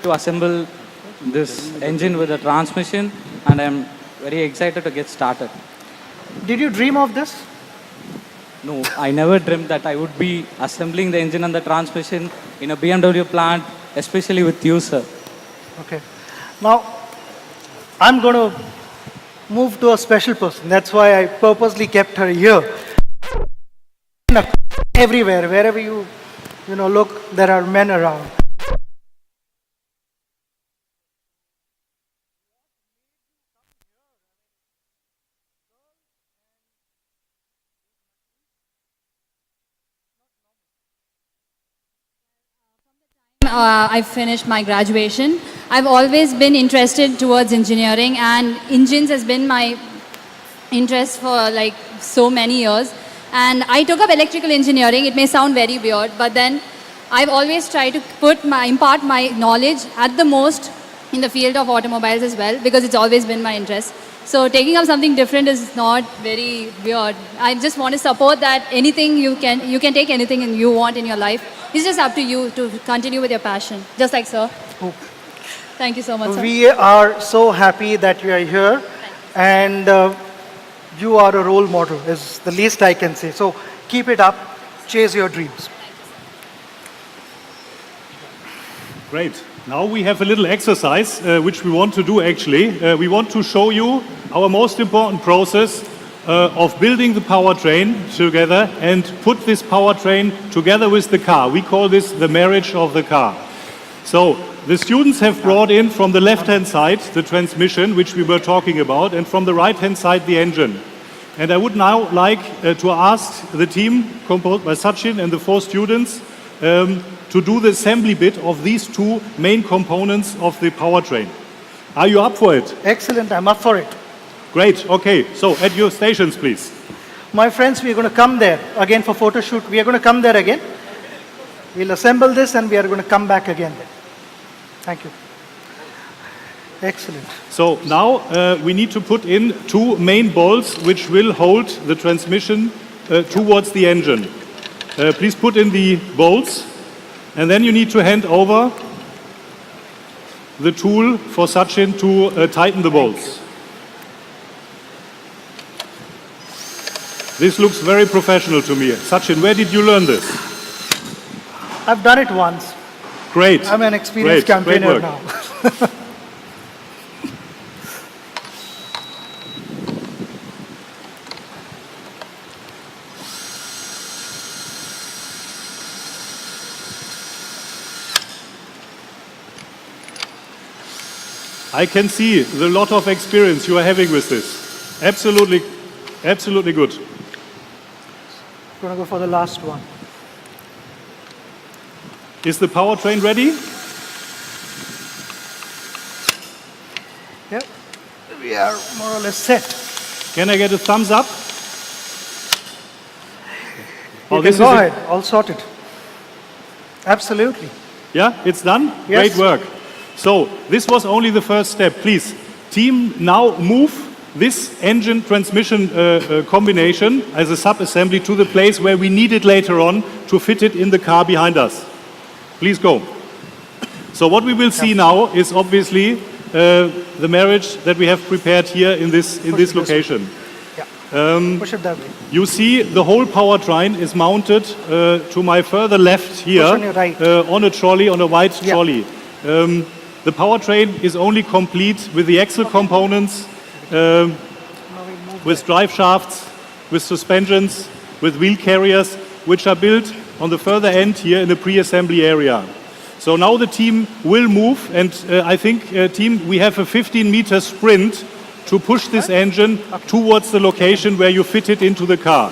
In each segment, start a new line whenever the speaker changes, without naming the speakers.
To assemble this engine with the transmission, and I'm very excited to get started.
Did you dream of this?
No, I never dreamt that I would be assembling the engine and the transmission in a BMW plant, especially with you, sir.
Okay. Now, I'm going to move to a special person. That's why I purposely kept her here. Everywhere, wherever you look, there are men around.
I finished my graduation. I've always been interested towards engineering, and engines has been my interest for like so many years. And I took up electrical engineering. It may sound very weird, but then I've always tried to impart my knowledge at the most in the field of automobiles as well, because it's always been my interest. So taking up something different is not very weird. I just want to support that anything you can take anything you want in your life. It's just up to you to continue with your passion, just like sir.
Oh.
Thank you so much, sir.
We are so happy that you are here, and you are a role model, is the least I can say. So keep it up, chase your dreams.
Great. Now we have a little exercise which we want to do actually. We want to show you our most important process of building the powertrain together and put this powertrain together with the car. We call this the marriage of the car. So the students have brought in from the left-hand side the transmission, which we were talking about, and from the right-hand side the engine. And I would now like to ask the team composed by Sachin and the 4 students to do the assembly bit of these 2 main components of the powertrain. Are you up for it?
Excellent, I'm up for it.
Great, okay. So at your stations, please.
My friends, we are going to come there again for photo shoot. We are going to come there again. We'll assemble this and we are going to come back again. Thank you. Excellent.
So now we need to put in 2 main bolts which will hold the transmission towards the engine. Please put in the bolts, and then you need to hand over the tool for Sachin to tighten the bolts. This looks very professional to me. Sachin, where did you learn this?
I've done it once.
Great.
I'm an experienced campaigner now.
I can see the lot of experience you are having with this. Absolutely, absolutely good.
I'm going to go for the last one.
Is the powertrain ready?
Yep. We are more or less set.
Can I get a thumbs up?
You can go ahead, all sorted. Absolutely.
Yeah, it's done?
Yes.
Great work. So, this was only the first step. Please, team, now move this engine transmission combination as a sub-assembly to the place where we need it later on to fit it in the car behind us. Please go. So what we will see now is obviously the marriage that we have prepared here in this location.
Push it that way.
You see the whole powertrain is mounted to my further left here
on your right.
On a trolley, on a white trolley. The powertrain is only complete with the axle components, with drive shafts, with suspensions, with wheel carriers, which are built on the further end here in the pre-assembly area. So now the team will move, and I think, team, we have a 15-meter sprint to push this engine towards the location where you fit it into the car.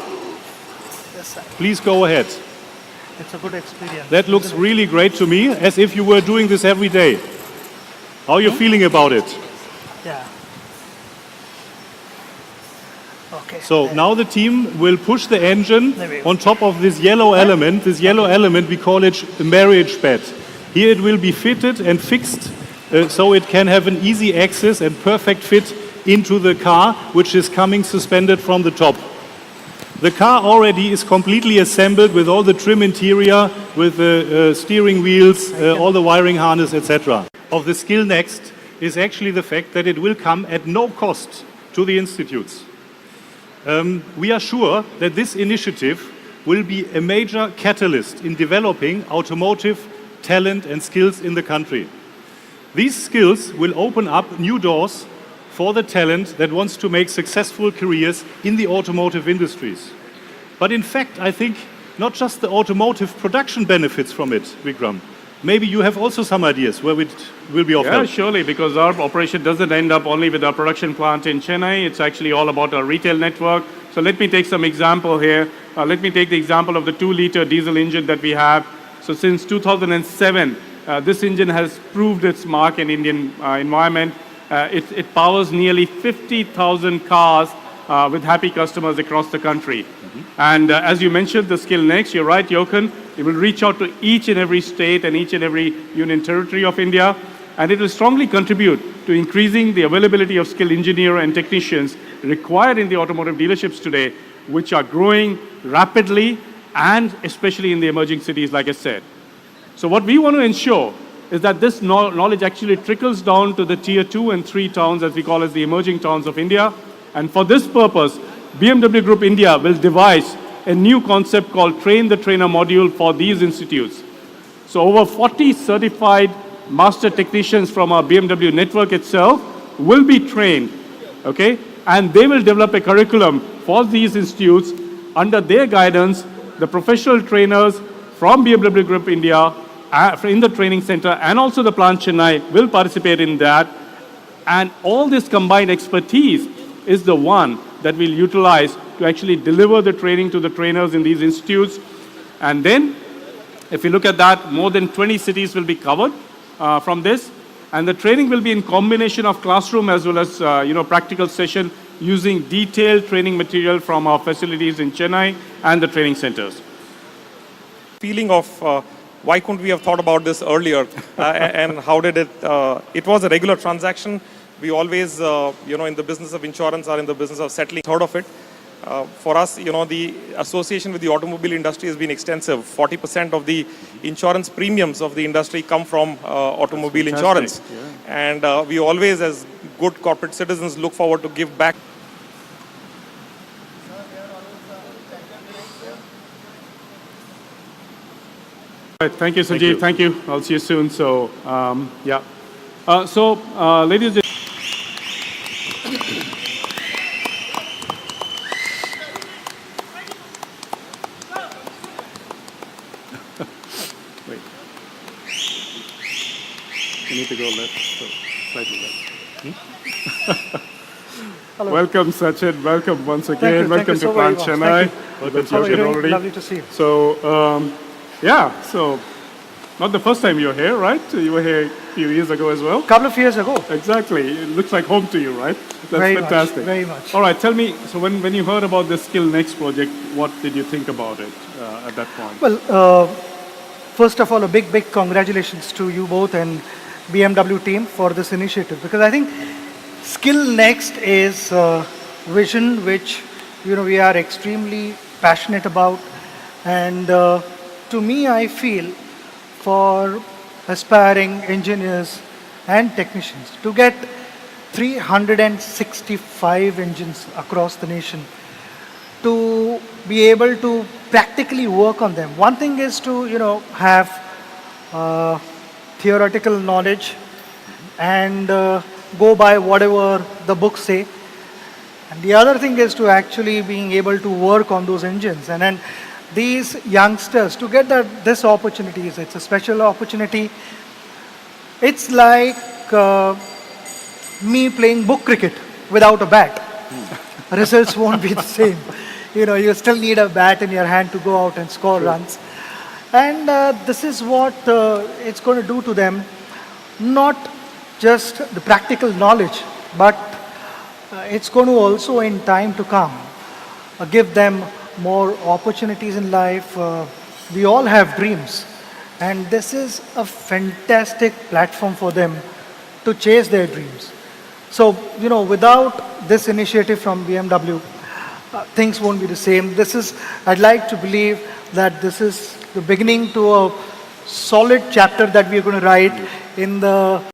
Please go ahead.
It's a good experience.
That looks really great to me, as if you were doing this every day. How are you feeling about it?
Yeah. Okay.
So now the team will push the engine on top of this yellow element. This yellow element, we call it the marriage bed. Here it will be fitted and fixed so it can have an easy access and perfect fit into the car, which is coming suspended from the top. The car already is completely assembled with all the trim interior, with the steering wheels, all the wiring harness, etc. Of the skill next, is actually the fact that it will come at no cost to the institutes. We are sure that this initiative will be a major catalyst in developing automotive talent and skills in the country. These skills will open up new doors for the talent that wants to make successful careers in the automotive industries. But in fact, I think not just the automotive production benefits from it, Vikram. Maybe you have also some ideas where it will be of help.
Yeah, surely, because our operation doesn't end up only with our production plant in Chennai. It's actually all about our retail network. So let me take some example here. Let me take the example of the 2-liter diesel engine that we have. So since 2007, this engine has proved its mark in Indian environment. It powers nearly 50,000 cars with happy customers across the country. And as you mentioned, the skill next, you're right, Jochen, it will reach out to each and every state and each and every union territory of India, and it will strongly contribute to increasing the availability of skilled engineer and technicians required in the automotive dealerships today, which are growing rapidly and especially in the emerging cities, like I said. So what we want to ensure is that this knowledge actually trickles down to the tier 2 and 3 towns, as we call as the emerging towns of India. And for this purpose, BMW Group India will devise a new concept called Train the Trainer module for these institutes. So over 40 certified master technicians from our BMW network itself will be trained, okay? And they will develop a curriculum for these institutes. Under their guidance, the professional trainers from BMW Group India in the training center and also the Plant Chennai will participate in that. And all this combined expertise is the one that we'll utilize to actually deliver the training to the trainers in these institutes. And then, if you look at that, more than 20 cities will be covered from this. And the training will be in combination of classroom as well as practical session using detailed training material from our facilities in Chennai and the training centers.
Feeling of why couldn't we have thought about this earlier and how did it, it was a regular transaction. We always, in the business of insurance or in the business of settling, thought of it. For us, the association with the automobile industry has been extensive. 40% of the insurance premiums of the industry come from automobile insurance. Yeah. And we always, as good corporate citizens, look forward to give back.
Right, thank you, Sanjeev. Thank you. I'll see you soon. So, yeah. Ladies and wait. You need to go left, so slightly left. Welcome, Sachin. Welcome once again. Welcome to Plant Chennai.
Welcome, Sachin. Lovely to see you.
So, yeah, so not the first time you're here, right? You were here a few years ago as well.
Couple of years ago.
Exactly. It looks like home to you, right? That's
very
fantastic.
Much, very much.
All right, tell me, so when you heard about the Skill Next project, what did you think about it at that point?
Well, first of all, a big congratulations to you both and BMW team for this initiative, because I think Skill Next is a vision which we are extremely passionate about, and to me, I feel for aspiring engineers and technicians to get 365 engines across the nation, to be able to practically work on them. One thing is to, have theoretical knowledge and go by whatever the books say. And the other thing is to actually being able to work on those engines. And then these youngsters, to get this opportunity, it's a special opportunity. It's like me playing book cricket without a bat. Results won't be the same. You still need a bat in your hand to go out and score runs. And this is what it's going to do to them. Not just the practical knowledge, but it's going to also, in time to come, give them more opportunities in life. We all have dreams, and this is a fantastic platform for them to chase their dreams. So, without this initiative from BMW, things won't be the same. I'd like to believe that this is the beginning to a solid chapter that we're going to write in the